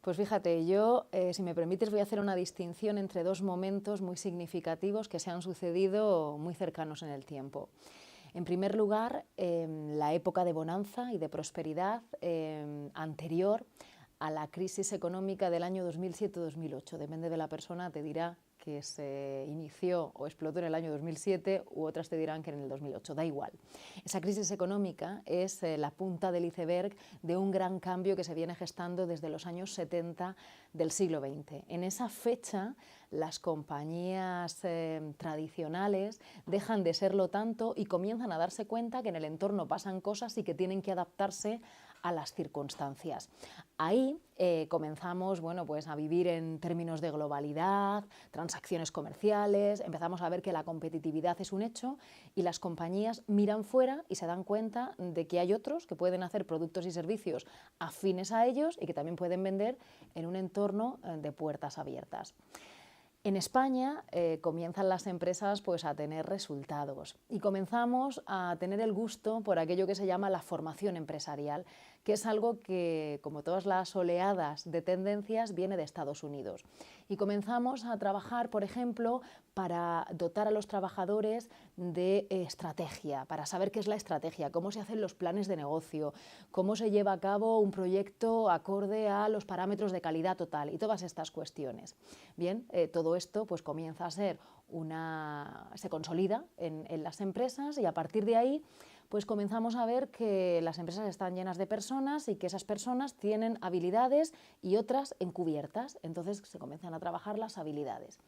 Pues fíjate, yo, si me permites, voy a hacer una distinción entre dos momentos muy significativos que se han sucedido muy cercanos en el tiempo. En primer lugar, la época de bonanza y de prosperidad anterior a la crisis económica del año 2007-2008. Depende de la persona, te dirá que se inició o explotó en el año 2007 u otras te dirán que en el 2008, da igual. Esa crisis económica es la punta del iceberg de un gran cambio que se viene gestando desde los años 70 del siglo XX. En esa fecha, las compañías tradicionales dejan de serlo tanto y comienzan a darse cuenta que en el entorno pasan cosas y que tienen que adaptarse a las circunstancias. Ahí comenzamos pues a vivir en términos de globalidad, transacciones comerciales, empezamos a ver que la competitividad es un hecho y las compañías miran fuera y se dan cuenta de que hay otros que pueden hacer productos y servicios afines a ellos y que también pueden vender en un entorno de puertas abiertas. En España comienzan las empresas pues, a tener resultados y comenzamos a tener el gusto por aquello que se llama la formación empresarial, que es algo que, como todas las oleadas de tendencias, viene de Estados Unidos. Y comenzamos a trabajar, por ejemplo, para dotar a los trabajadores de estrategia, para saber qué es la estrategia, cómo se hacen los planes de negocio, cómo se lleva a cabo un proyecto acorde a los parámetros de calidad total y todas estas cuestiones. Bien, todo esto pues comienza a ser se consolida en las empresas y a partir de ahí pues comenzamos a ver que las empresas están llenas de personas y que esas personas tienen habilidades y otras encubiertas, entonces se comienzan a trabajar las habilidades.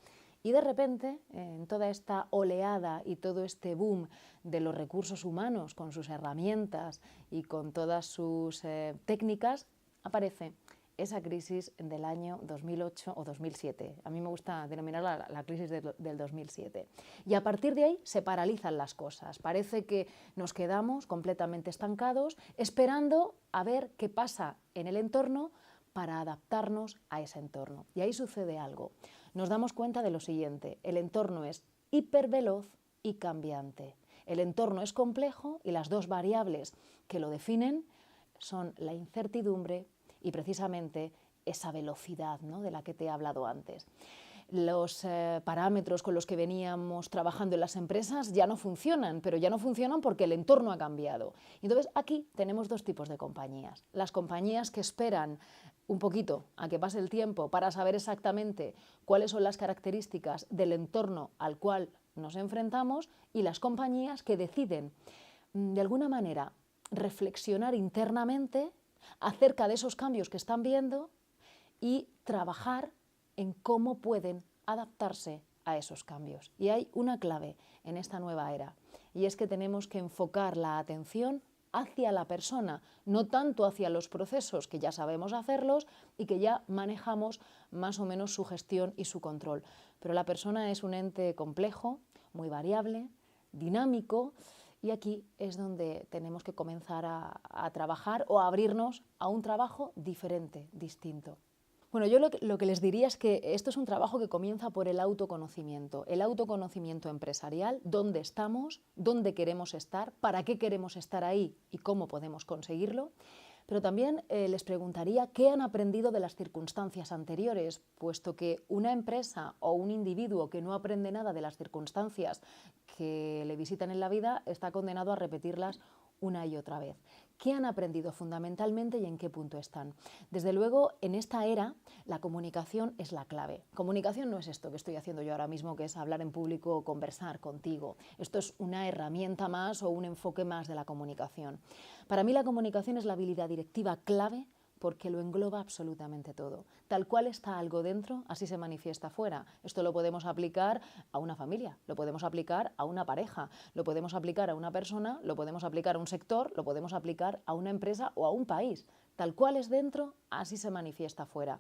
Y de repente, en toda esta oleada y todo este boom de los recursos humanos con sus herramientas y con todas sus técnicas, aparece esa crisis del año 2008 o 2007. A mí me gusta denominarla la crisis del 2007. Y a partir de ahí se paralizan las cosas. Parece que nos quedamos completamente estancados esperando a ver qué pasa en el entorno para adaptarnos a ese entorno. Y ahí sucede algo. Nos damos cuenta de lo siguiente: el entorno es hiperveloz y cambiante. El entorno es complejo y las dos variables que lo definen son la incertidumbre y precisamente esa velocidad, ¿no?, de la que te he hablado antes. Los parámetros con los que veníamos trabajando en las empresas ya no funcionan, pero ya no funcionan porque el entorno ha cambiado. Entonces aquí tenemos dos tipos de compañías. Las compañías que esperan un poquito a que pase el tiempo para saber exactamente cuáles son las características del entorno al cual nos enfrentamos, y las compañías que deciden de alguna manera reflexionar internamente acerca de esos cambios que están viendo y trabajar en cómo pueden adaptarse a esos cambios. Y hay una clave en esta nueva era, y es que tenemos que enfocar la atención hacia la persona, no tanto hacia los procesos, que ya sabemos hacerlos y que ya manejamos más o menos su gestión y su control. Pero la persona es un ente complejo, muy variable, dinámico, y aquí es donde tenemos que comenzar a trabajar o a abrirnos a un trabajo diferente, distinto. Bueno, yo lo que les diría es que esto es un trabajo que comienza por el autoconocimiento empresarial, dónde estamos, dónde queremos estar, para qué queremos estar ahí y cómo podemos conseguirlo. Pero también les preguntaría qué han aprendido de las circunstancias anteriores, puesto que una empresa o un individuo que no aprende nada de las circunstancias que le visitan en la vida está condenado a repetirlas una y otra vez. ¿Qué han aprendido fundamentalmente y en qué punto están? Desde luego, en esta era, la comunicación es la clave. Comunicación no es esto que estoy haciendo yo ahora mismo, que es hablar en público o conversar contigo. Esto es una herramienta más o un enfoque más de la comunicación. Para mí la comunicación es la habilidad directiva clave porque lo engloba absolutamente todo. Tal cual está algo dentro, así se manifiesta fuera. Esto lo podemos aplicar a una familia, lo podemos aplicar a una pareja, lo podemos aplicar a una persona, lo podemos aplicar a un sector, lo podemos aplicar a una empresa o a un país. Tal cual es dentro, así se manifiesta fuera.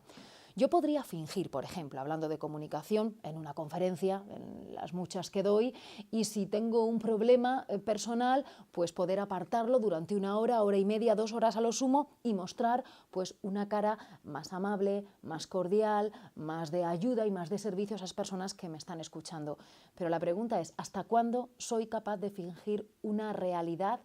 Yo podría fingir, por ejemplo, hablando de comunicación, en una conferencia, en las muchas que doy, y si tengo un problema personal, pues poder apartarlo durante una hora, hora y media, 2 horas a lo sumo, y mostrar pues una cara más amable, más cordial, más de ayuda y más de servicio a esas personas que me están escuchando. Pero la pregunta es, ¿hasta cuándo soy capaz de fingir una realidad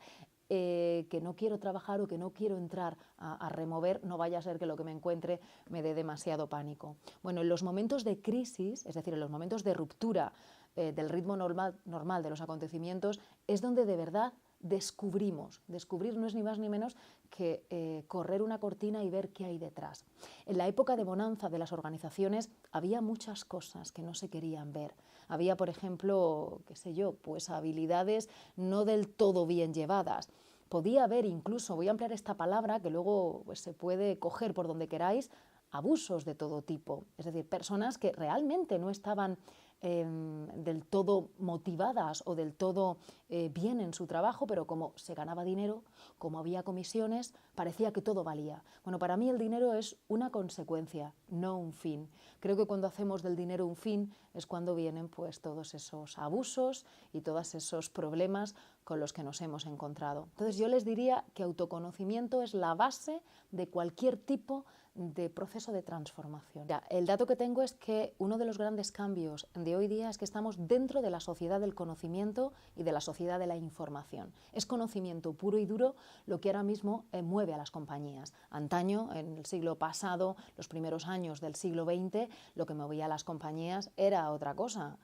que no quiero trabajar o que no quiero entrar a remover, no vaya a ser que lo que me encuentre me dé demasiado pánico. Bueno, en los momentos de crisis, es decir, en los momentos de ruptura del ritmo normal de los acontecimientos, es donde de verdad descubrimos. Descubrir no es ni más ni menos que correr una cortina y ver qué hay detrás. En la época de bonanza de las organizaciones había muchas cosas que no se querían ver. Había, por ejemplo, qué sé yo, pues habilidades no del todo bien llevadas. Podía haber incluso, voy a ampliar esta palabra que luego pues, se puede coger por donde queráis, abusos de todo tipo. Es decir, personas que realmente no estaban del todo motivadas o del todo bien en su trabajo, pero como se ganaba dinero, como había comisiones, parecía que todo valía. Bueno, para mí el dinero es una consecuencia, no un fin. Creo que cuando hacemos del dinero un fin es cuando vienen pues todos esos abusos y todos esos problemas con los que nos hemos encontrado. Entonces yo les diría que autoconocimiento es la base de cualquier tipo de proceso de transformación. Ya, el dato que tengo es que uno de los grandes cambios de hoy día es que estamos dentro de la sociedad del conocimiento y de la sociedad de la información. Es conocimiento puro y duro lo que ahora mismo mueve a las compañías. Antaño, en el siglo pasado, los primeros años del siglo XX, lo que movía a las compañías era otra cosa.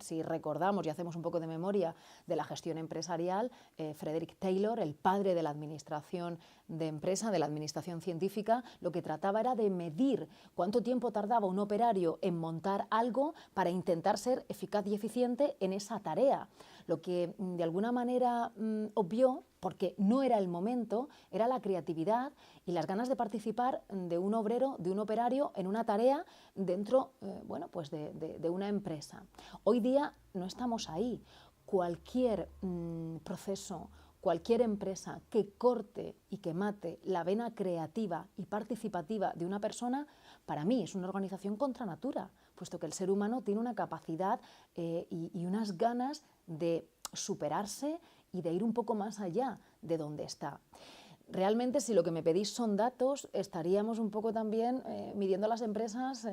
Si recordamos y hacemos un poco de memoria de la gestión empresarial, Frederick Taylor, el padre de la administración de empresa, de la administración científica, lo que trataba era de medir cuánto tiempo tardaba un operario en montar algo para intentar ser eficaz y eficiente en esa tarea. Lo que de alguna manera obvió, porque no era el momento, era la creatividad y las ganas de participar de un obrero, de un operario en una tarea dentro bueno, pues de una empresa. Hoy día no estamos ahí. Cualquier proceso, cualquier empresa que corte y que mate la vena creativa y participativa de una persona, para mí es una organización contra natura, puesto que el ser humano tiene una capacidad y unas ganas de superarse y de ir un poco más allá de donde está. Realmente, si lo que me pedís son datos, estaríamos un poco también midiendo a las empresas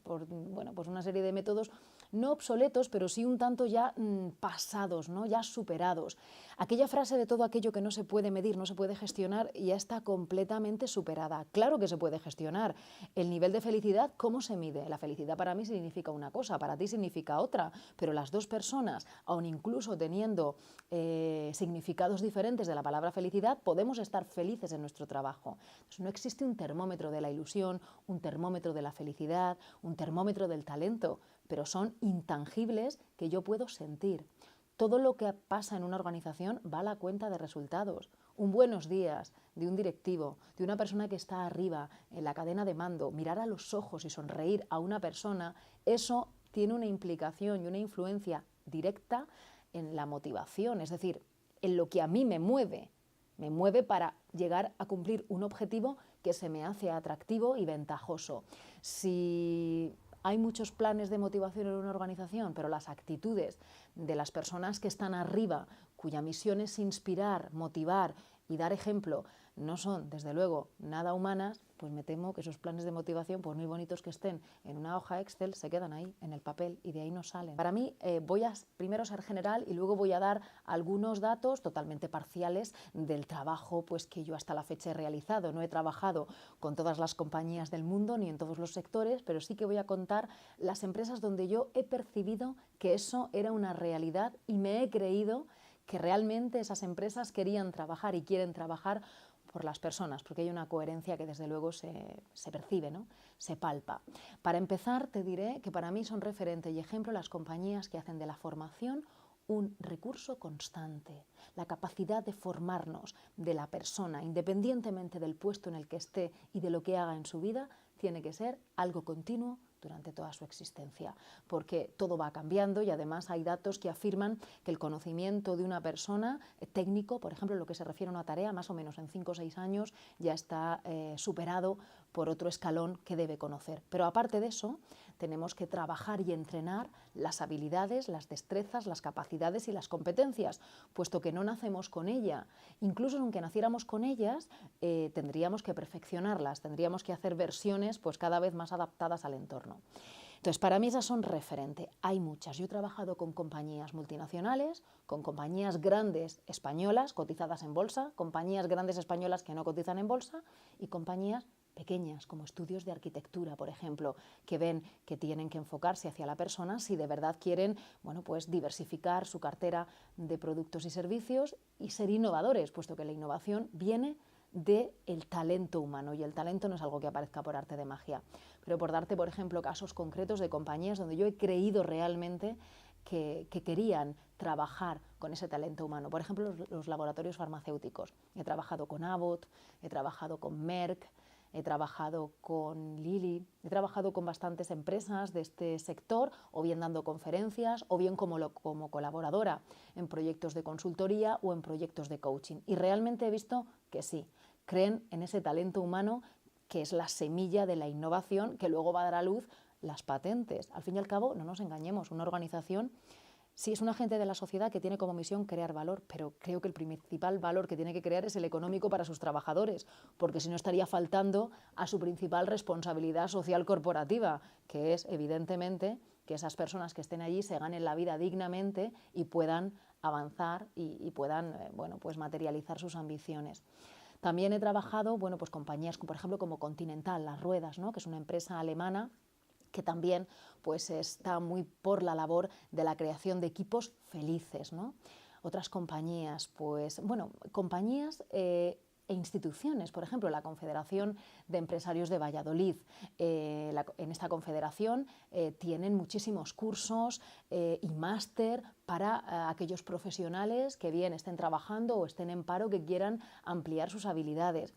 por bueno, pues una serie de métodos no obsoletos, pero sí un tanto ya pasados, ¿no? Ya superados. Aquella frase de todo aquello que no se puede medir, no se puede gestionar, ya está completamente superada. Claro que se puede gestionar. El nivel de felicidad, ¿cómo se mide? La felicidad para mí significa una cosa, para ti significa otra, pero las dos personas, aun incluso teniendo significados diferentes de la palabra felicidad, podemos estar felices en nuestro trabajo. Entonces, no existe un termómetro de la ilusión, un termómetro de la felicidad, un termómetro del talento, pero son intangibles que yo puedo sentir. Todo lo que pasa en una organización va a la cuenta de resultados. Un buenos días de un directivo, de una persona que está arriba en la cadena de mando, mirar a los ojos y sonreír a una persona, eso tiene una implicación y una influencia directa en la motivación, es decir, en lo que a mí me mueve para llegar a cumplir un objetivo que se me hace atractivo y ventajoso. Si hay muchos planes de motivación en una organización, pero las actitudes de las personas que están arriba, cuya misión es inspirar, motivar y dar ejemplo, no son, desde luego, nada humanas, pues me temo que esos planes de motivación, por muy bonitos que estén en una hoja Excel, se quedan ahí, en el papel, y de ahí no salen. Para mí, voy a primero ser general y luego voy a dar algunos datos totalmente parciales del trabajo pues, que yo hasta la fecha he realizado. No he trabajado con todas las compañías del mundo ni en todos los sectores, pero sí que voy a contar las empresas donde yo he percibido que eso era una realidad y me he creído que realmente esas empresas querían trabajar y quieren trabajar por las personas, porque hay una coherencia que desde luego se percibe, ¿no? Se palpa. Para empezar, te diré que para mí son referente y ejemplo las compañías que hacen de la formación un recurso constante. La capacidad de formarnos de la persona, independientemente del puesto en el que esté y de lo que haga en su vida, tiene que ser algo continuo durante toda su existencia, porque todo va cambiando y además hay datos que afirman que el conocimiento de una persona técnico, por ejemplo, en lo que se refiere a una tarea, más o menos en 5 o 6 años ya está superado por otro escalón que debe conocer. Pero aparte de eso, tenemos que trabajar y entrenar las habilidades, las destrezas, las capacidades y las competencias, puesto que no nacemos con ella. Incluso aunque naciéramos con ellas, tendríamos que perfeccionarlas, tendríamos que hacer versiones pues, cada vez más adaptadas al entorno. Entonces, para mí esas son referente. Hay muchas. Yo he trabajado con compañías multinacionales, con compañías grandes españolas cotizadas en bolsa, compañías grandes españolas que no cotizan en bolsa y compañías pequeñas, como estudios de arquitectura, por ejemplo, que ven que tienen que enfocarse hacia la persona si de verdad quieren, bueno, pues diversificar su cartera de productos y servicios y ser innovadores, puesto que la innovación viene del talento humano, y el talento no es algo que aparezca por arte de magia. Pero por darte, por ejemplo, casos concretos de compañías donde yo he creído realmente que querían trabajar con ese talento humano. Por ejemplo, los laboratorios farmacéuticos. He trabajado con Abbott, he trabajado con Merck, he trabajado con Lilly, he trabajado con bastantes empresas de este sector, o bien dando conferencias, o bien como colaboradora en proyectos de consultoría o en proyectos de coaching. Y realmente he visto que sí, creen en ese talento humano que es la semilla de la innovación que luego va a dar a luz las patentes. Al fin y al cabo, no nos engañemos, una organización sí es un agente de la sociedad que tiene como misión crear valor, pero creo que el principal valor que tiene que crear es el económico para sus trabajadores, porque si no estaría faltando a su principal responsabilidad social corporativa, que es evidentemente que esas personas que estén allí se ganen la vida dignamente y puedan avanzar y puedan bueno, pues materializar sus ambiciones. También he trabajado, bueno, pues compañías, por ejemplo, como Continental, Las Ruedas, ¿no? Que es una empresa alemana que también pues, está muy por la labor de la creación de equipos felices, ¿no? Otras compañías, pues, bueno, compañías e instituciones, por ejemplo, la Confederación de Empresarios de Valladolid. En esta confederación tienen muchísimos cursos y máster para aquellos profesionales que bien estén trabajando o estén en paro, que quieran ampliar sus habilidades.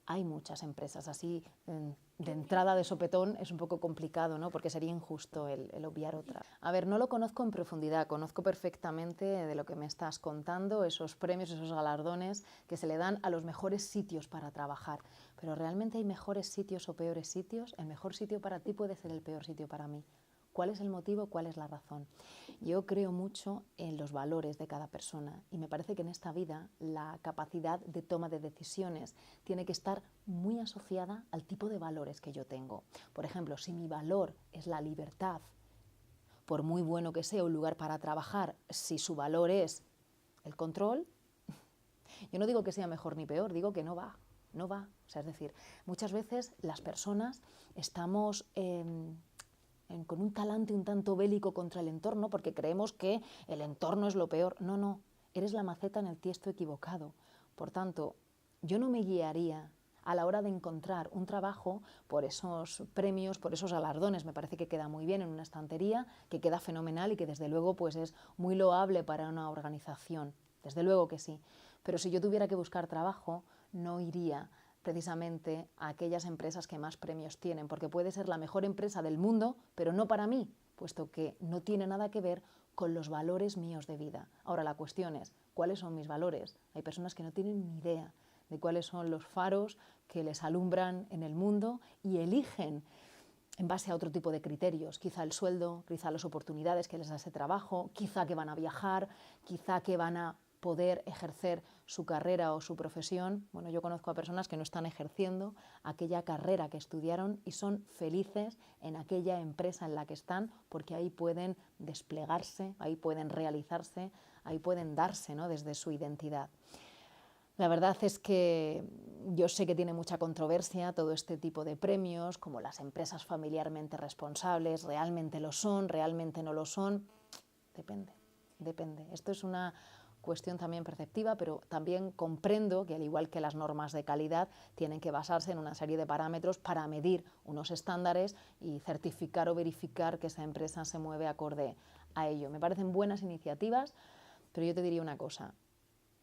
Hay muchas empresas así, de entrada de sopetón es un poco complicado, ¿no? Porque sería injusto el obviar otra. A ver, no lo conozco en profundidad, conozco perfectamente de lo que me estás contando, esos premios, esos galardones que se le dan a los mejores sitios para trabajar. Pero ¿realmente hay mejores sitios o peores sitios? El mejor sitio para ti puede ser el peor sitio para mí. ¿Cuál es el motivo? ¿Cuál es la razón? Yo creo mucho en los valores de cada persona y me parece que en esta vida la capacidad de toma de decisiones tiene que estar muy asociada al tipo de valores que yo tengo. Por ejemplo, si mi valor es la libertad, por muy bueno que sea un lugar para trabajar, si su valor es el control, yo no digo que sea mejor ni peor, digo que no va. No va. O sea, es decir, muchas veces las personas estamos con un talante un tanto bélico contra el entorno porque creemos que el entorno es lo peor. No, no, eres la maceta en el tiesto equivocado. Por tanto, yo no me guiaría a la hora de encontrar un trabajo por esos premios, por esos galardones. Me parece que queda muy bien en una estantería, que queda fenomenal y que desde luego pues es muy loable para una organización. Desde luego que sí. Pero si yo tuviera que buscar trabajo, no iría precisamente a aquellas empresas que más premios tienen, porque puede ser la mejor empresa del mundo, pero no para mí, puesto que no tiene nada que ver con los valores míos de vida. Ahora la cuestión es, ¿cuáles son mis valores? Hay personas que no tienen ni idea de cuáles son los faros que les alumbran en el mundo y eligen en base a otro tipo de criterios, quizá el sueldo, quizá las oportunidades que les da ese trabajo, quizá que van a viajar, quizá que van a poder ejercer su carrera o su profesión. Bueno, yo conozco a personas que no están ejerciendo aquella carrera que estudiaron y son felices en aquella empresa en la que están porque ahí pueden desplegarse, ahí pueden realizarse, ahí pueden darse, ¿no?, desde su identidad. La verdad es que yo sé que tiene mucha controversia todo este tipo de premios, como las empresas familiarmente responsables, ¿realmente lo son? ¿Realmente no lo son? Depende, depende. Esto es una cuestión también perceptiva, pero también comprendo que al igual que las normas de calidad tienen que basarse en una serie de parámetros para medir unos estándares y certificar o verificar que esa empresa se mueve acorde a ello. Me parecen buenas iniciativas, pero yo te diría una cosa.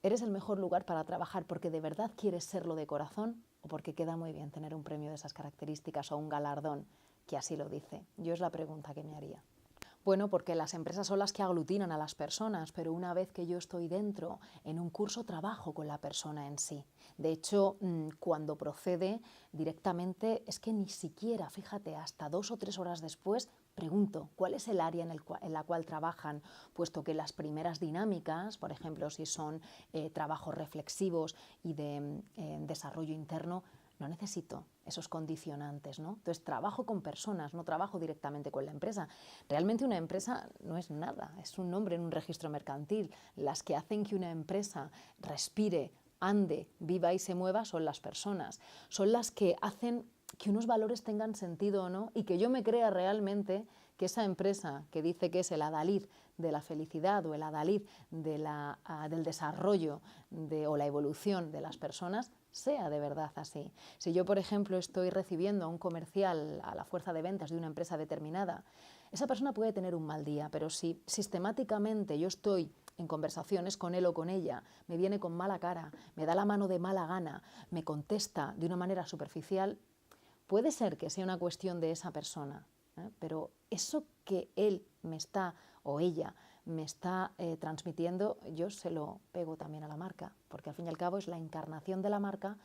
¿Eres el mejor lugar para trabajar porque de verdad quieres serlo de corazón o porque queda muy bien tener un premio de esas características o un galardón que así lo dice? Yo es la pregunta que me haría. Bueno, porque las empresas son las que aglutinan a las personas, pero una vez que yo estoy dentro, en un curso trabajo con la persona en sí. De hecho, cuando procede directamente, es que ni siquiera, fíjate, hasta 2 o 3 horas después, pregunto cuál es el área en la cual trabajan, puesto que las primeras dinámicas, por ejemplo, si son trabajos reflexivos y de desarrollo interno, No necesito esos condicionantes, ¿no? Entonces trabajo con personas, no trabajo directamente con la empresa. Realmente una empresa no es nada, es un nombre en un registro mercantil. Las que hacen que una empresa respire, ande, viva y se mueva son las personas. Son las que hacen que unos valores tengan sentido o no y que yo me crea realmente que esa empresa que dice que es el adalid de la felicidad o el adalid del desarrollo o la evolución de las personas sea de verdad así. Si yo, por ejemplo, estoy recibiendo a un comercial a la fuerza de ventas de una empresa determinada, esa persona puede tener un mal día, pero si sistemáticamente yo estoy en conversaciones con él o con ella, me viene con mala cara, me da la mano de mala gana, me contesta de una manera superficial, puede ser que sea una cuestión de esa persona, pero eso que él me está o ella me está transmitiendo, yo se lo pego también a la marca, porque al fin y al cabo es la encarnación de la marca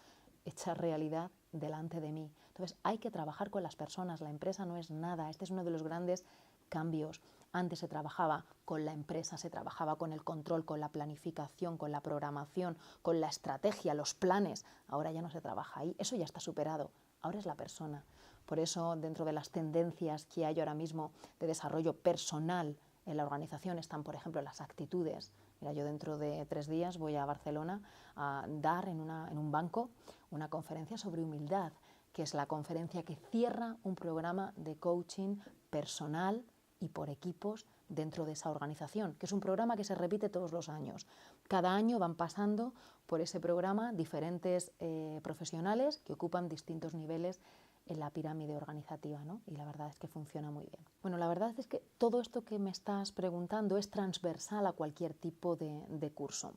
hecha realidad delante de mí. Entonces hay que trabajar con las personas, la empresa no es nada, este es uno de los grandes cambios. Antes se trabajaba con la empresa, se trabajaba con el control, con la planificación, con la programación, con la estrategia, los planes. Ahora ya no se trabaja ahí, eso ya está superado, ahora es la persona. Por eso, dentro de las tendencias que hay ahora mismo de desarrollo personal en la organización están, por ejemplo, las actitudes. Mira, yo dentro de 3 días voy a Barcelona a dar en un banco una conferencia sobre humildad, que es la conferencia que cierra un programa de coaching personal y por equipos dentro de esa organización, que es un programa que se repite todos los años. Cada año van pasando por ese programa diferentes profesionales que ocupan distintos niveles en la pirámide organizativa, ¿no? Y la verdad es que funciona muy bien. Bueno, la verdad es que todo esto que me estás preguntando es transversal a cualquier tipo de curso.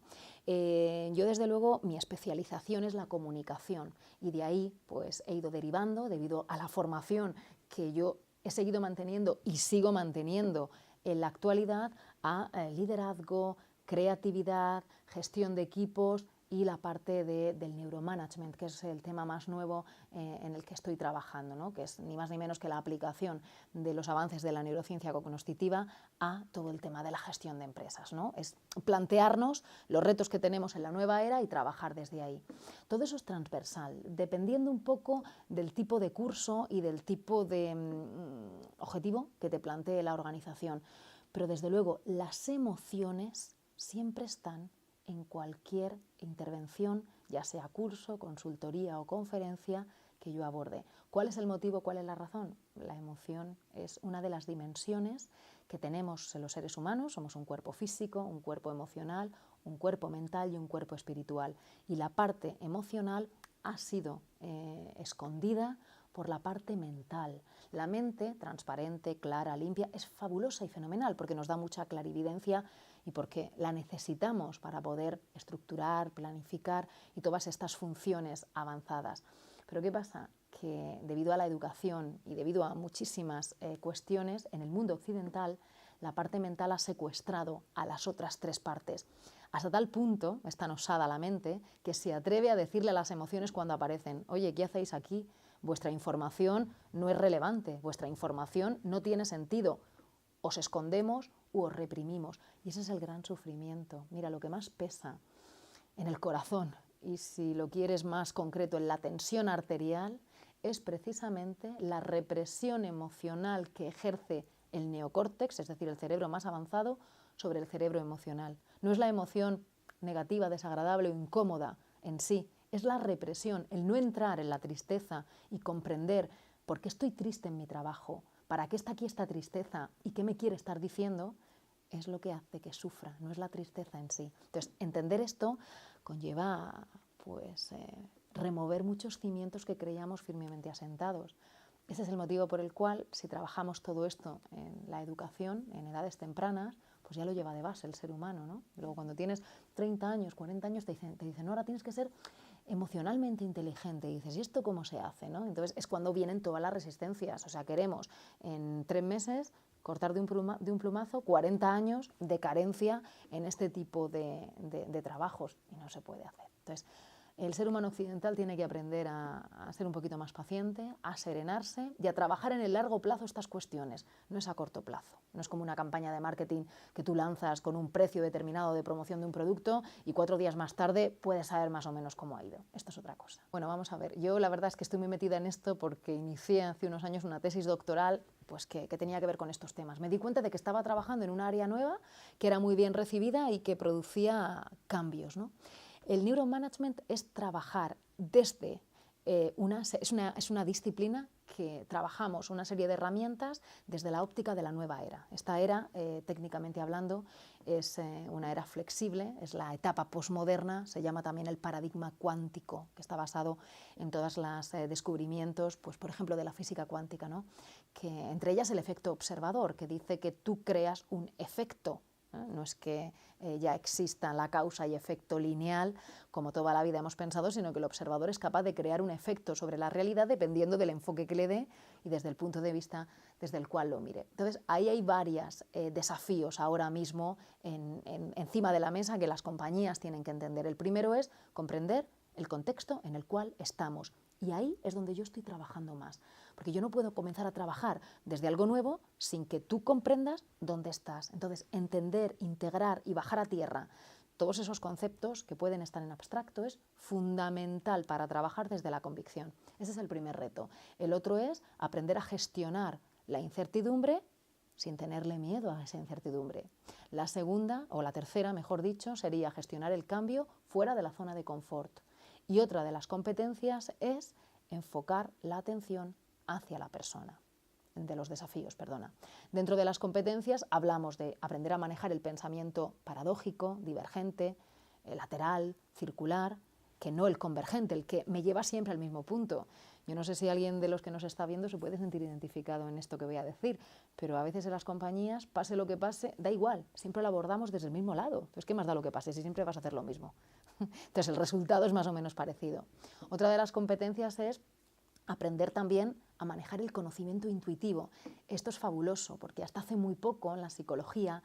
Yo, desde luego, mi especialización es la comunicación y de ahí pues he ido derivando, debido a la formación que yo he seguido manteniendo y sigo manteniendo en la actualidad, a liderazgo, creatividad, gestión de equipos y la parte del neuromanagement, que es el tema más nuevo en el que estoy trabajando, ¿no? Que es ni más ni menos que la aplicación de los avances de la neurociencia cognitiva a todo el tema de la gestión de empresas, ¿no? Es plantearnos los retos que tenemos en la nueva era y trabajar desde ahí. Todo eso es transversal, dependiendo un poco del tipo de curso y del tipo de objetivo que te plantee la organización. Pero desde luego las emociones siempre están en cualquier intervención, ya sea curso, consultoría o conferencia que yo aborde. ¿Cuál es el motivo? ¿Cuál es la razón? La emoción es una de las dimensiones que tenemos en los seres humanos. Somos un cuerpo físico, un cuerpo emocional, un cuerpo mental y un cuerpo espiritual. Y la parte emocional ha sido escondida por la parte mental. La mente, transparente, clara, limpia, es fabulosa y fenomenal porque nos da mucha clarividencia y porque la necesitamos para poder estructurar, planificar y todas estas funciones avanzadas. Pero ¿qué pasa? Que debido a la educación y debido a muchísimas cuestiones, en el mundo occidental la parte mental ha secuestrado a las otras 3 partes. Hasta tal punto es tan osada la mente que se atreve a decirle a las emociones cuando aparecen: oye, ¿qué hacéis aquí? Vuestra información no es relevante, vuestra información no tiene sentido. Os escondemos u os reprimimos. Y ese es el gran sufrimiento. Mira, lo que más pesa en el corazón, y si lo quieres más concreto, en la tensión arterial, es precisamente la represión emocional que ejerce el neocórtex, es decir, el cerebro más avanzado, sobre el cerebro emocional. No es la emoción negativa, desagradable o incómoda en sí, es la represión, el no entrar en la tristeza y comprender por qué estoy triste en mi trabajo, para qué está aquí esta tristeza y qué me quiere estar diciendo, es lo que hace que sufra, no es la tristeza en sí. Entonces, entender esto conlleva pues, remover muchos cimientos que creíamos firmemente asentados. Ese es el motivo por el cual, si trabajamos todo esto en la educación, en edades tempranas, pues ya lo lleva de base el ser humano, ¿no? Luego, cuando tienes 30 años, 40 años, te dicen, no, ahora tienes que ser emocionalmente inteligente. Y dices, ¿y esto cómo se hace, no? Entonces es cuando vienen todas las resistencias. O sea, queremos en 3 meses cortar de un plumazo 40 años de carencia en este tipo de trabajos, y no se puede hacer. Entonces, El ser humano occidental tiene que aprender a ser un poquito más paciente, a serenarse y a trabajar en el largo plazo estas cuestiones, no es a corto plazo. No es como una campaña de marketing que tú lanzas con un precio determinado de promoción de un producto y 4 días más tarde puedes saber más o menos cómo ha ido. Esto es otra cosa. Bueno, vamos a ver. Yo la verdad es que estoy muy metida en esto porque inicié hace unos años una tesis doctoral pues que tenía que ver con estos temas. Me di cuenta de que estaba trabajando en un área nueva que era muy bien recibida y que producía cambios, ¿no? El neuromanagement es trabajar desde es una disciplina que trabajamos una serie de herramientas desde la óptica de la nueva era. Esta era, técnicamente hablando, es una era flexible, es la etapa posmoderna, se llama también el paradigma cuántico, que está basado en todos los descubrimientos, pues, por ejemplo, de la física cuántica, ¿no? Que entre ellas el efecto observador, que dice que tú creas un efecto. No es que ya exista la causa y efecto lineal, como toda la vida hemos pensado, sino que el observador es capaz de crear un efecto sobre la realidad dependiendo del enfoque que le dé y desde el punto de vista desde el cual lo mire. Entonces, ahí hay varios desafíos ahora mismo encima de la mesa que las compañías tienen que entender. El primero es comprender el contexto en el cual estamos. Y ahí es donde yo estoy trabajando más, porque yo no puedo comenzar a trabajar desde algo nuevo sin que tú comprendas dónde estás. Entonces, entender, integrar y bajar a tierra todos esos conceptos que pueden estar en abstracto es fundamental para trabajar desde la convicción. Ese es el primer reto. El otro es aprender a gestionar la incertidumbre sin tenerle miedo a esa incertidumbre. La segunda, o la tercera, mejor dicho, sería gestionar el cambio fuera de la zona de confort. Y otra de las competencias es enfocar la atención hacia la persona, de los desafíos, perdona. Dentro de las competencias hablamos de aprender a manejar el pensamiento paradójico, divergente, lateral, circular, que no el convergente, el que me lleva siempre al mismo punto. Yo no sé si alguien de los que nos está viendo se puede sentir identificado en esto que voy a decir, pero a veces en las compañías, pase lo que pase, da igual, siempre lo abordamos desde el mismo lado. Entonces, ¿qué más da lo que pase si siempre vas a hacer lo mismo? Entonces, el resultado es más o menos parecido. Otra de las competencias es aprender también a manejar el conocimiento intuitivo. Esto es fabuloso porque hasta hace muy poco en la psicología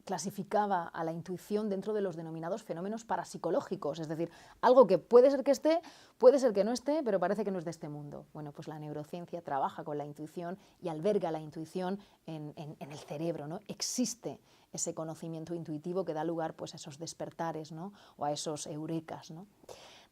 clasificaba a la intuición dentro de los denominados fenómenos parapsicológicos, es decir, algo que puede ser que esté, puede ser que no esté, pero parece que no es de este mundo. Bueno, pues la neurociencia trabaja con la intuición y alberga la intuición en el cerebro, ¿no? Existe ese conocimiento intuitivo que da lugar pues, a esos despertares, ¿no? O a esos eurekas, ¿no?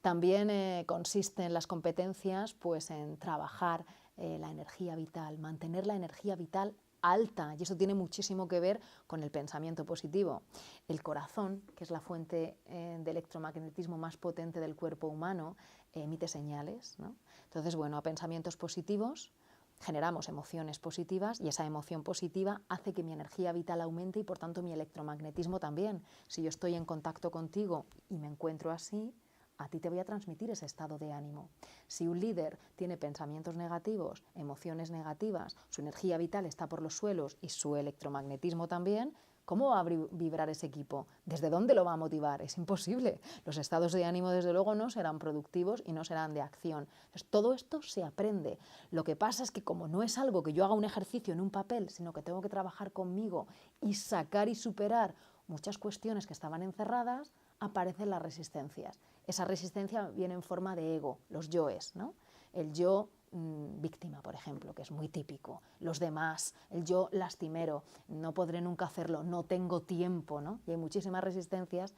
También consisten las competencias pues, en trabajar la energía vital, mantener la energía vital alta, y eso tiene muchísimo que ver con el pensamiento positivo. El corazón, que es la fuente de electromagnetismo más potente del cuerpo humano, emite señales, ¿no? Entonces, bueno, a pensamientos positivos generamos emociones positivas y esa emoción positiva hace que mi energía vital aumente y por tanto mi electromagnetismo también. Si yo estoy en contacto contigo y me encuentro así, a ti te voy a transmitir ese estado de ánimo. Si un líder tiene pensamientos negativos, emociones negativas, su energía vital está por los suelos y su electromagnetismo también, ¿cómo va a vibrar ese equipo? ¿Desde dónde lo va a motivar? Es imposible. Los estados de ánimo, desde luego, no serán productivos y no serán de acción. Entonces, todo esto se aprende. Lo que pasa es que como no es algo que yo haga un ejercicio en un papel, sino que tengo que trabajar conmigo y sacar y superar muchas cuestiones que estaban encerradas, aparecen las resistencias. Esa resistencia viene en forma de ego, los yoes, ¿no? El yo víctima, por ejemplo, que es muy típico, los demás, el yo lastimero, no podré nunca hacerlo, no tengo tiempo, ¿no? Y hay muchísimas resistencias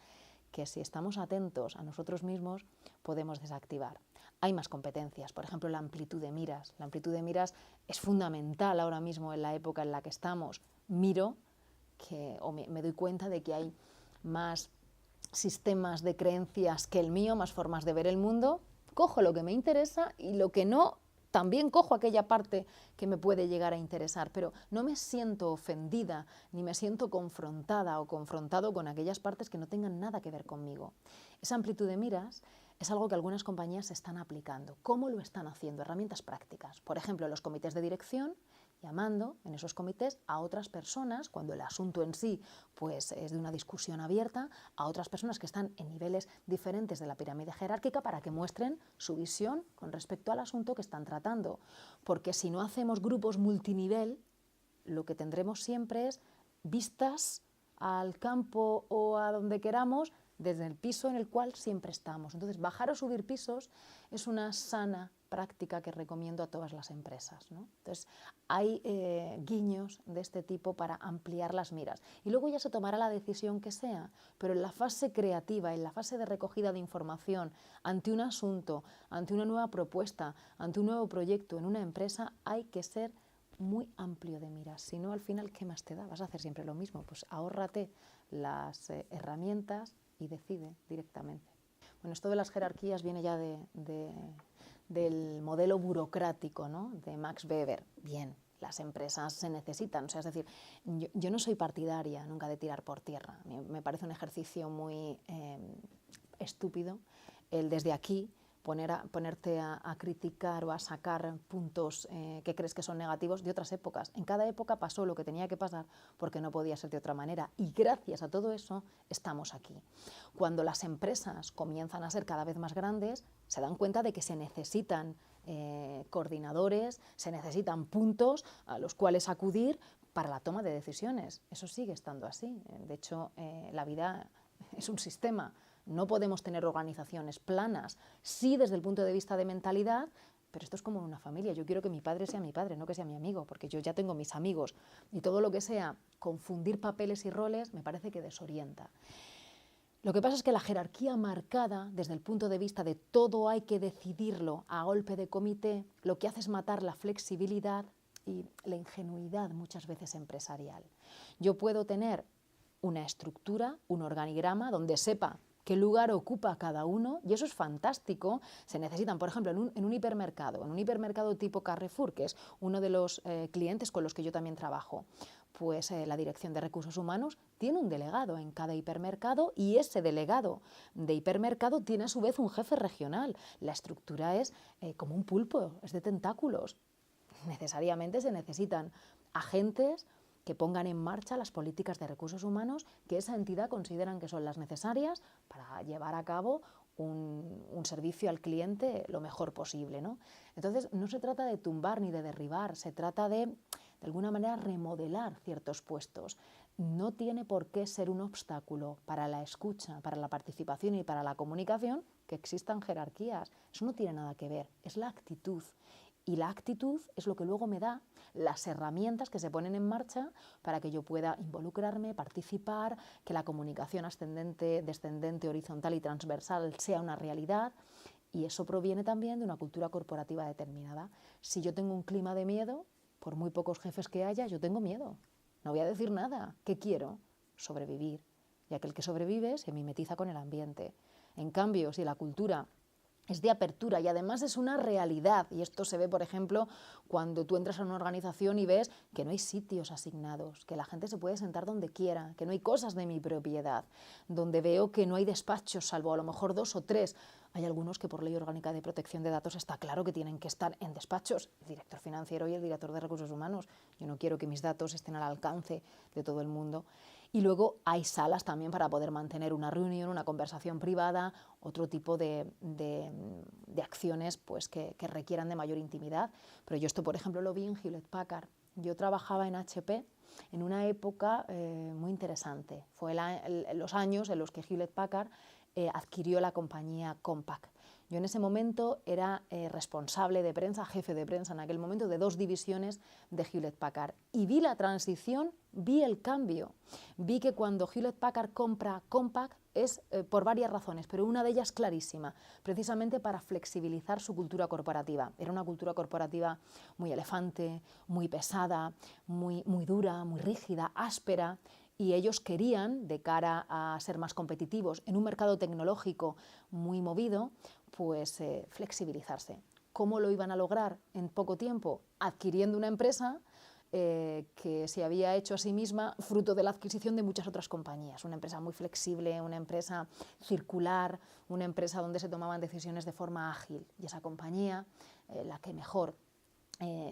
que si estamos atentos a nosotros mismos podemos desactivar. Hay más competencias, por ejemplo, la amplitud de miras. La amplitud de miras es fundamental ahora mismo en la época en la que estamos. Miro o me doy cuenta de que hay más sistemas de creencias que el mío, más formas de ver el mundo, cojo lo que me interesa y lo que no, también cojo aquella parte que me puede llegar a interesar, pero no me siento ofendida ni me siento confrontada o confrontado con aquellas partes que no tengan nada que ver conmigo. Esa amplitud de miras es algo que algunas compañías están aplicando. ¿Cómo lo están haciendo? Herramientas prácticas. Por ejemplo, los comités de dirección, llamando en esos comités a otras personas, cuando el asunto en sí pues, es de una discusión abierta, a otras personas que están en niveles diferentes de la pirámide jerárquica para que muestren su visión con respecto al asunto que están tratando. Porque si no hacemos grupos multinivel, lo que tendremos siempre es vistas al campo o a donde queramos desde el piso en el cual siempre estamos. Entonces, bajar o subir pisos es una sana práctica que recomiendo a todas las empresas, ¿no? Entonces, hay guiños de este tipo para ampliar las miras. Y luego ya se tomará la decisión que sea, pero en la fase creativa, en la fase de recogida de información, ante un asunto, ante una nueva propuesta, ante un nuevo proyecto en una empresa, hay que ser muy amplio de miras. Si no, al final, ¿qué más te da? Vas a hacer siempre lo mismo. Pues ahórrate las herramientas y decide directamente. Bueno, esto de las jerarquías viene ya del modelo burocrático, ¿no?, de Max Weber. Bien, las empresas se necesitan, o sea, es decir, yo no soy partidaria nunca de tirar por tierra. Me parece un ejercicio muy estúpido el desde aquí ponerte a criticar o a sacar puntos que crees que son negativos de otras épocas. En cada época pasó lo que tenía que pasar porque no podía ser de otra manera, y gracias a todo eso estamos aquí. Cuando las empresas comienzan a ser cada vez más grandes, se dan cuenta de que se necesitan coordinadores, se necesitan puntos a los cuales acudir para la toma de decisiones. Eso sigue estando así. De hecho, la vida es un sistema. No podemos tener organizaciones planas, sí desde el punto de vista de mentalidad, pero esto es como una familia. Yo quiero que mi padre sea mi padre, no que sea mi amigo, porque yo ya tengo mis amigos. Y todo lo que sea confundir papeles y roles me parece que desorienta. Lo que pasa es que la jerarquía marcada, desde el punto de vista de todo hay que decidirlo a golpe de comité, lo que hace es matar la flexibilidad y la ingenuidad muchas veces empresarial. Yo puedo tener una estructura, un organigrama, donde sepa qué lugar ocupa cada uno, y eso es fantástico. Se necesitan, por ejemplo, en un hipermercado tipo Carrefour, que es uno de los clientes con los que yo también trabajo, pues la Dirección de Recursos Humanos tiene un delegado en cada hipermercado, y ese delegado de hipermercado tiene a su vez un jefe regional. La estructura es como un pulpo, es de tentáculos. Necesariamente se necesitan agentes que pongan en marcha las políticas de recursos humanos que esa entidad consideran que son las necesarias para llevar a cabo un servicio al cliente lo mejor posible, ¿no? Entonces, no se trata de tumbar ni de derribar, se trata de alguna manera, remodelar ciertos puestos. No tiene por qué ser un obstáculo para la escucha, para la participación y para la comunicación que existan jerarquías. Eso no tiene nada que ver, es la actitud. Y la actitud es lo que luego me da las herramientas que se ponen en marcha para que yo pueda involucrarme, participar, que la comunicación ascendente, descendente, horizontal y transversal sea una realidad. Y eso proviene también de una cultura corporativa determinada. Si yo tengo un clima de miedo, por muy pocos jefes que haya, yo tengo miedo. No voy a decir nada. ¿Qué quiero? Sobrevivir. Y aquel que sobrevive se mimetiza con el ambiente. En cambio, si la cultura es de apertura y además es una realidad, y esto se ve, por ejemplo, cuando tú entras a una organización y ves que no hay sitios asignados, que la gente se puede sentar donde quiera, que no hay cosas de mi propiedad, donde veo que no hay despachos, salvo a lo mejor 2 o 3. Hay algunos que por ley orgánica de protección de datos está claro que tienen que estar en despachos, el director financiero y el director de recursos humanos. Yo no quiero que mis datos estén al alcance de todo el mundo. Y luego hay salas también para poder mantener una reunión, una conversación privada, otro tipo de acciones pues, que requieran de mayor intimidad. Pero yo esto, por ejemplo, lo vi en Hewlett Packard. Yo trabajaba en HP en una época muy interesante. Fue los años en los que Hewlett Packard adquirió la compañía Compaq. Yo en ese momento era responsable de prensa, jefe de prensa en aquel momento de 2 divisiones de Hewlett Packard. Y vi la transición, vi el cambio. Vi que cuando Hewlett Packard compra Compaq es por varias razones, pero una de ellas clarísima, precisamente para flexibilizar su cultura corporativa. Era una cultura corporativa muy elefante, muy pesada, muy dura, muy rígida, áspera. Y ellos querían, de cara a ser más competitivos en un mercado tecnológico muy movido, pues flexibilizarse. ¿Cómo lo iban a lograr en poco tiempo? Adquiriendo una empresa que se había hecho a sí misma fruto de la adquisición de muchas otras compañías. Una empresa muy flexible, una empresa circular, una empresa donde se tomaban decisiones de forma ágil. Y esa compañía, la que mejor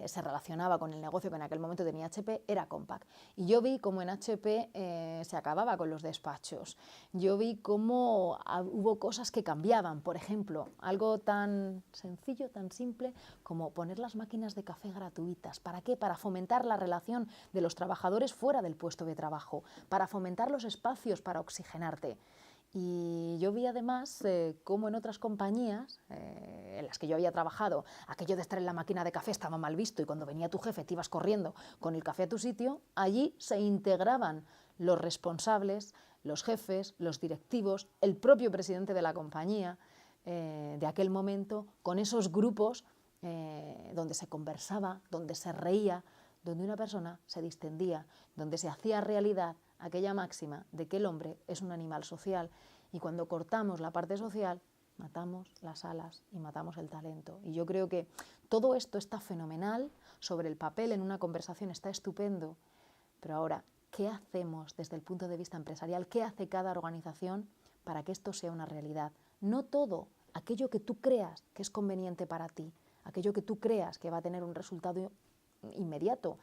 se relacionaba con el negocio que en aquel momento tenía HP, era Compaq. Y yo vi cómo en HP se acababa con los despachos. Yo vi cómo hubo cosas que cambiaban. Por ejemplo, algo tan sencillo, tan simple, como poner las máquinas de café gratuitas. ¿Para qué? Para fomentar la relación de los trabajadores fuera del puesto de trabajo, para fomentar los espacios para oxigenarte. Y yo vi además cómo en otras compañías en las que yo había trabajado, aquello de estar en la máquina de café estaba mal visto y cuando venía tu jefe te ibas corriendo con el café a tu sitio, allí se integraban los responsables, los jefes, los directivos, el propio presidente de la compañía de aquel momento, con esos grupos donde se conversaba, donde se reía, donde una persona se distendía, donde se hacía realidad aquella máxima de que el hombre es un animal social y cuando cortamos la parte social matamos las alas y matamos el talento. Y yo creo que todo esto está fenomenal, sobre el papel en una conversación está estupendo, pero ahora, ¿qué hacemos desde el punto de vista empresarial? ¿Qué hace cada organización para que esto sea una realidad? No todo, aquello que tú creas que es conveniente para ti, aquello que tú creas que va a tener un resultado inmediato,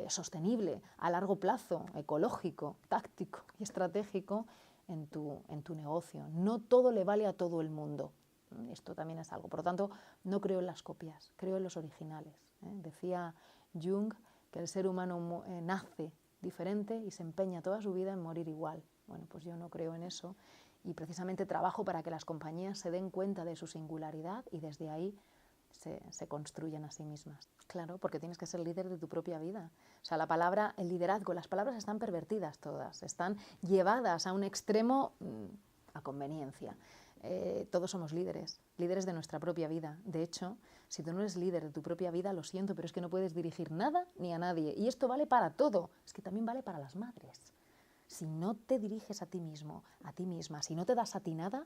sostenible, a largo plazo, ecológico, táctico y estratégico en tu negocio. No todo le vale a todo el mundo. Esto también es algo. Por lo tanto, no creo en las copias, creo en los originales. Decía Jung que el ser humano nace diferente y se empeña toda su vida en morir igual. Bueno, pues yo no creo en eso y precisamente trabajo para que las compañías se den cuenta de su singularidad y desde ahí se construyen a sí mismas. Claro, porque tienes que ser líder de tu propia vida. O sea, la palabra, el liderazgo, las palabras están pervertidas todas, están llevadas a un extremo a conveniencia. Todos somos líderes, líderes de nuestra propia vida. De hecho, si tú no eres líder de tu propia vida, lo siento, pero es que no puedes dirigir nada ni a nadie. Y esto vale para todo, es que también vale para las madres. Si no te diriges a ti mismo, a ti misma, si no te das a ti nada,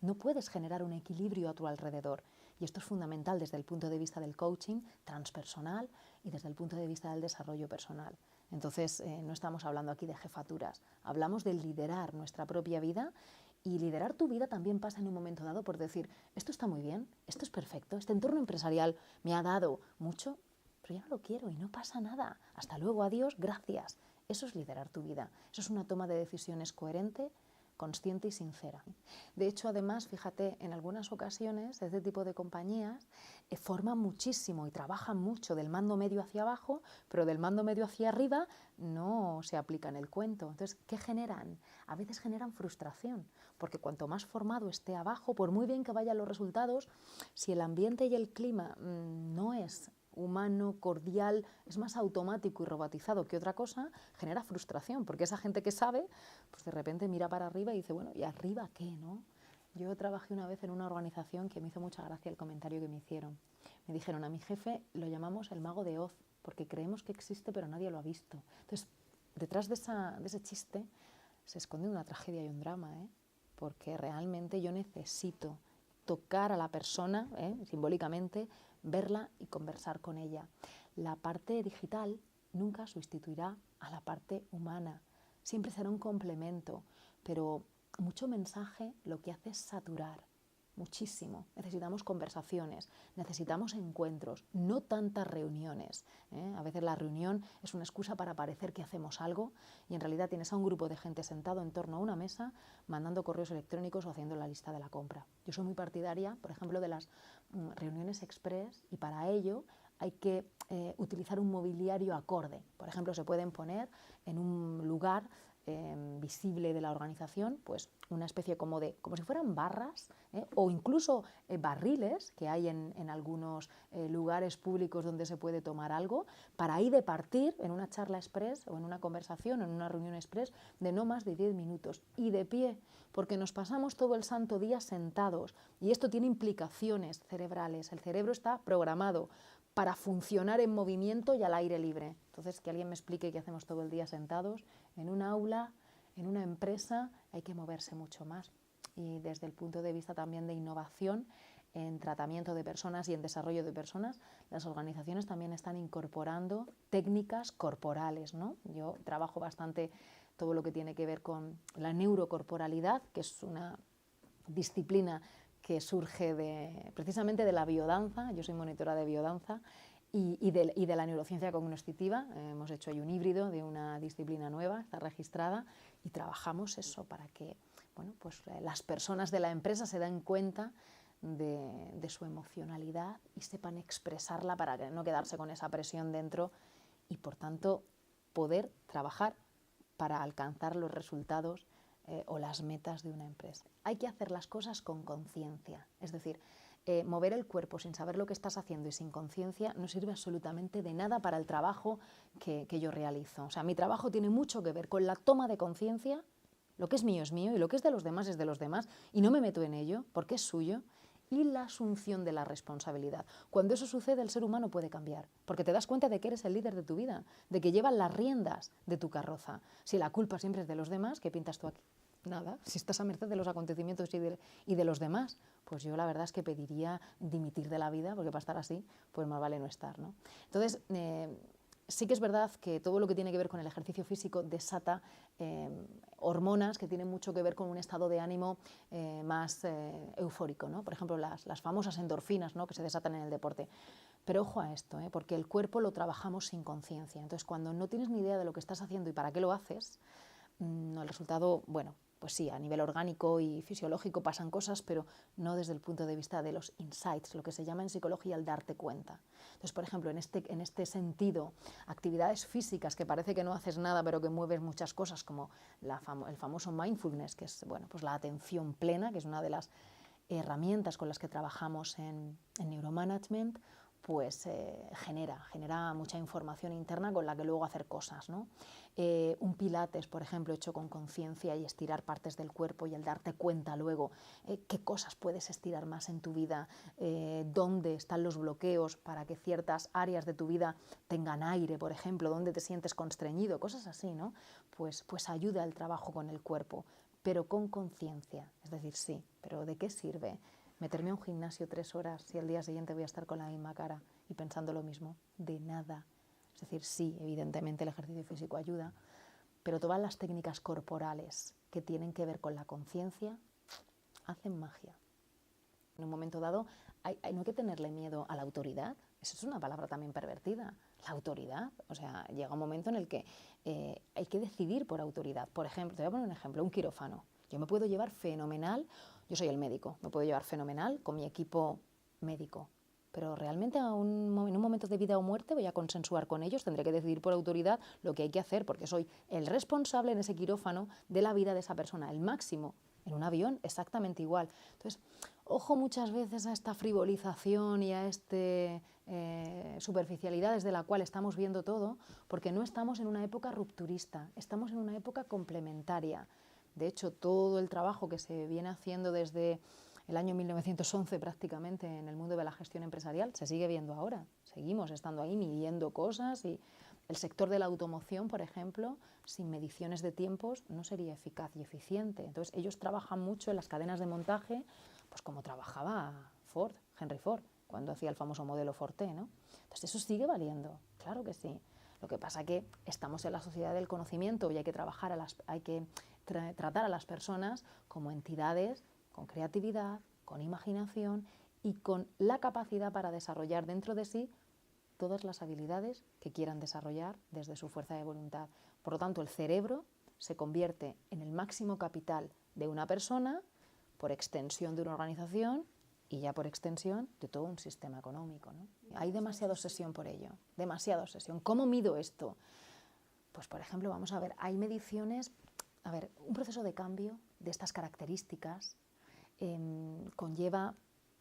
no puedes generar un equilibrio a tu alrededor. Y esto es fundamental desde el punto de vista del coaching transpersonal y desde el punto de vista del desarrollo personal. Entonces, no estamos hablando aquí de jefaturas, hablamos de liderar nuestra propia vida y liderar tu vida también pasa en un momento dado por decir, esto está muy bien, esto es perfecto, este entorno empresarial me ha dado mucho, pero ya no lo quiero y no pasa nada. Hasta luego, adiós, gracias. Eso es liderar tu vida, eso es una toma de decisiones coherente, consciente y sincera. De hecho, además, fíjate, en algunas ocasiones este tipo de compañías forman muchísimo y trabajan mucho del mando medio hacia abajo, pero del mando medio hacia arriba no se aplica en el cuento. Entonces, ¿qué generan? A veces generan frustración, porque cuanto más formado esté abajo, por muy bien que vayan los resultados, si el ambiente y el clima no es humano, cordial, es más automático y robotizado que otra cosa, genera frustración, porque esa gente que sabe, pues de repente mira para arriba y dice, bueno, ¿y arriba qué, no? Yo trabajé una vez en una organización que me hizo mucha gracia el comentario que me hicieron. Me dijeron, a mi jefe lo llamamos el mago de Oz, porque creemos que existe pero nadie lo ha visto. Entonces, detrás de ese chiste se esconde una tragedia y un drama, porque realmente yo necesito tocar a la persona, simbólicamente, verla y conversar con ella. La parte digital nunca sustituirá a la parte humana, siempre será un complemento, pero mucho mensaje lo que hace es saturar muchísimo. Necesitamos conversaciones, necesitamos encuentros, no tantas reuniones. A veces la reunión es una excusa para parecer que hacemos algo y en realidad tienes a un grupo de gente sentado en torno a una mesa mandando correos electrónicos o haciendo la lista de la compra. Yo soy muy partidaria, por ejemplo, de las reuniones express y para ello hay que utilizar un mobiliario acorde. Por ejemplo, se pueden poner en un lugar visible de la organización, pues una especie como si fueran barras o incluso barriles que hay en algunos lugares públicos donde se puede tomar algo, para ahí de partir en una charla express o en una conversación o en una reunión express de no más de 10 minutos y de pie, porque nos pasamos todo el santo día sentados y esto tiene implicaciones cerebrales. El cerebro está programado para funcionar en movimiento y al aire libre. Entonces, que alguien me explique qué hacemos todo el día sentados en un aula, en una empresa, hay que moverse mucho más. Y desde el punto de vista también de innovación en tratamiento de personas y en desarrollo de personas, las organizaciones también están incorporando técnicas corporales, ¿no? Yo trabajo bastante todo lo que tiene que ver con la neurocorporalidad, que es una disciplina que surge precisamente de la biodanza. Yo soy monitora de biodanza y de la neurociencia cognitiva. Hemos hecho ahí un híbrido de una disciplina nueva, está registrada, y trabajamos eso para que pues, las personas de la empresa se den cuenta de su emocionalidad y sepan expresarla para no quedarse con esa presión dentro y, por tanto, poder trabajar para alcanzar los resultados o las metas de una empresa. Hay que hacer las cosas con conciencia, es decir, mover el cuerpo sin saber lo que estás haciendo y sin conciencia no sirve absolutamente de nada para el trabajo que yo realizo. O sea, mi trabajo tiene mucho que ver con la toma de conciencia, lo que es mío y lo que es de los demás es de los demás y no me meto en ello porque es suyo, y la asunción de la responsabilidad. Cuando eso sucede, el ser humano puede cambiar, porque te das cuenta de que eres el líder de tu vida, de que llevas las riendas de tu carroza. Si la culpa siempre es de los demás, ¿qué pintas tú aquí? Nada, si estás a merced de los acontecimientos y de los demás, pues yo la verdad es que pediría dimitir de la vida, porque para estar así, pues más vale no estar, ¿no? Entonces, sí que es verdad que todo lo que tiene que ver con el ejercicio físico desata hormonas que tienen mucho que ver con un estado de ánimo más eufórico, ¿no? Por ejemplo, las famosas endorfinas, ¿no?, que se desatan en el deporte. Pero ojo a esto, porque el cuerpo lo trabajamos sin conciencia. Entonces, cuando no tienes ni idea de lo que estás haciendo y para qué lo haces, el resultado, bueno, pues sí, a nivel orgánico y fisiológico pasan cosas, pero no desde el punto de vista de los insights, lo que se llama en psicología el darte cuenta. Entonces, por ejemplo, en este sentido, actividades físicas que parece que no haces nada, pero que mueves muchas cosas, como el famoso mindfulness, que es, bueno, pues la atención plena, que es una de las herramientas con las que trabajamos en neuromanagement, pues genera mucha información interna con la que luego hacer cosas, ¿no? Un pilates, por ejemplo, hecho con conciencia y estirar partes del cuerpo y el darte cuenta luego qué cosas puedes estirar más en tu vida, dónde están los bloqueos para que ciertas áreas de tu vida tengan aire, por ejemplo, dónde te sientes constreñido, cosas así, ¿no? Pues ayuda el trabajo con el cuerpo, pero con conciencia, es decir, sí, pero ¿de qué sirve meterme a un gimnasio 3 horas si al día siguiente voy a estar con la misma cara y pensando lo mismo? De nada. Es decir, sí, evidentemente el ejercicio físico ayuda, pero todas las técnicas corporales que tienen que ver con la conciencia hacen magia. En un momento dado no hay que tenerle miedo a la autoridad. Eso es una palabra también pervertida. La autoridad, o sea, llega un momento en el que hay que decidir por autoridad. Por ejemplo, te voy a poner un ejemplo, un quirófano. Yo me puedo llevar fenomenal, yo soy el médico, me puedo llevar fenomenal con mi equipo médico, pero realmente en un momento de vida o muerte voy a consensuar con ellos, tendré que decidir por autoridad lo que hay que hacer, porque soy el responsable en ese quirófano de la vida de esa persona, el máximo. En un avión exactamente igual. Entonces, ojo muchas veces a esta frivolización y a esta superficialidad desde la cual estamos viendo todo, porque no estamos en una época rupturista, estamos en una época complementaria. De hecho, todo el trabajo que se viene haciendo desde el año 1911 prácticamente en el mundo de la gestión empresarial se sigue viendo ahora. Seguimos estando ahí midiendo cosas y el sector de la automoción, por ejemplo, sin mediciones de tiempos no sería eficaz y eficiente. Entonces, ellos trabajan mucho en las cadenas de montaje, pues como trabajaba Ford, Henry Ford, cuando hacía el famoso modelo Forte, ¿no? Entonces, eso sigue valiendo, claro que sí. Lo que pasa es que estamos en la sociedad del conocimiento y hay que tratar a las personas como entidades con creatividad, con imaginación y con la capacidad para desarrollar dentro de sí todas las habilidades que quieran desarrollar desde su fuerza de voluntad. Por lo tanto, el cerebro se convierte en el máximo capital de una persona, por extensión de una organización y ya por extensión de todo un sistema económico, ¿no? Hay demasiada obsesión por ello, demasiada obsesión. ¿Cómo mido esto? Pues, por ejemplo, vamos a ver, hay mediciones. A ver, un proceso de cambio de estas características conlleva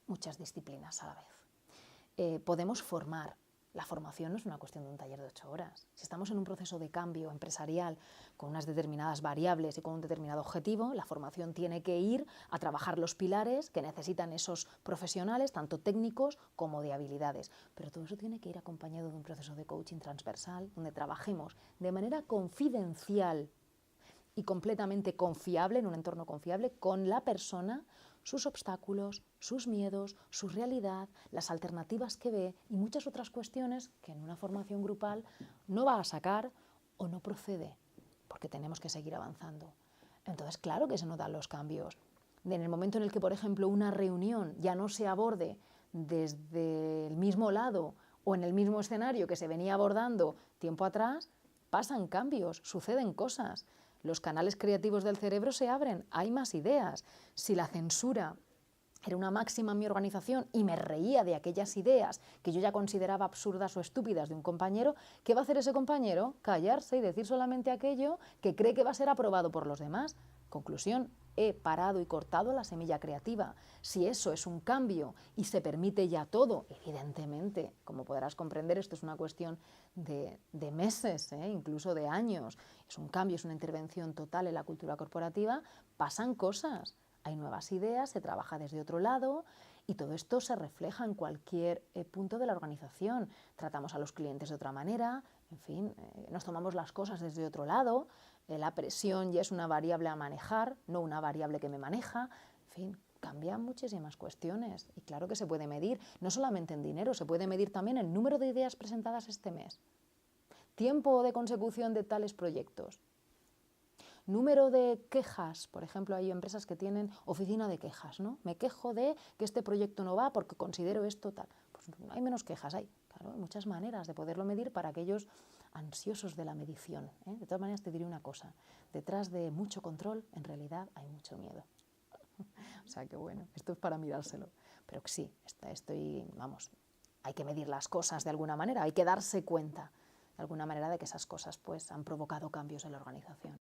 muchas disciplinas a la vez. Podemos formar. La formación no es una cuestión de un taller de 8 horas. Si estamos en un proceso de cambio empresarial con unas determinadas variables y con un determinado objetivo, la formación tiene que ir a trabajar los pilares que necesitan esos profesionales, tanto técnicos como de habilidades. Pero todo eso tiene que ir acompañado de un proceso de coaching transversal, donde trabajemos de manera confidencial y completamente confiable, en un entorno confiable, con la persona, sus obstáculos, sus miedos, su realidad, las alternativas que ve y muchas otras cuestiones que en una formación grupal no va a sacar o no procede, porque tenemos que seguir avanzando. Entonces, claro que se notan los cambios. En el momento en el que, por ejemplo, una reunión ya no se aborde desde el mismo lado o en el mismo escenario que se venía abordando tiempo atrás, pasan cambios, suceden cosas. Los canales creativos del cerebro se abren, hay más ideas. Si la censura era una máxima en mi organización y me reía de aquellas ideas que yo ya consideraba absurdas o estúpidas de un compañero, ¿qué va a hacer ese compañero? Callarse y decir solamente aquello que cree que va a ser aprobado por los demás. Conclusión, he parado y cortado la semilla creativa. Si eso es un cambio y se permite ya todo, evidentemente, como podrás comprender, esto es una cuestión de meses, incluso de años, es un cambio, es una intervención total en la cultura corporativa, pasan cosas, hay nuevas ideas, se trabaja desde otro lado y todo esto se refleja en cualquier punto de la organización. Tratamos a los clientes de otra manera, en fin, nos tomamos las cosas desde otro lado, la presión ya es una variable a manejar, no una variable que me maneja, en fin, cambian muchísimas cuestiones y claro que se puede medir, no solamente en dinero, se puede medir también el número de ideas presentadas este mes, tiempo de consecución de tales proyectos, número de quejas, por ejemplo, hay empresas que tienen oficina de quejas, ¿no? Me quejo de que este proyecto no va porque considero esto tal. Pues hay menos quejas, hay muchas maneras de poderlo medir para aquellos ansiosos de la medición. De todas maneras, te diré una cosa, detrás de mucho control, en realidad hay mucho miedo. O sea que bueno, esto es para mirárselo. Pero sí, vamos, hay que medir las cosas de alguna manera, hay que darse cuenta de alguna manera de que esas cosas pues han provocado cambios en la organización.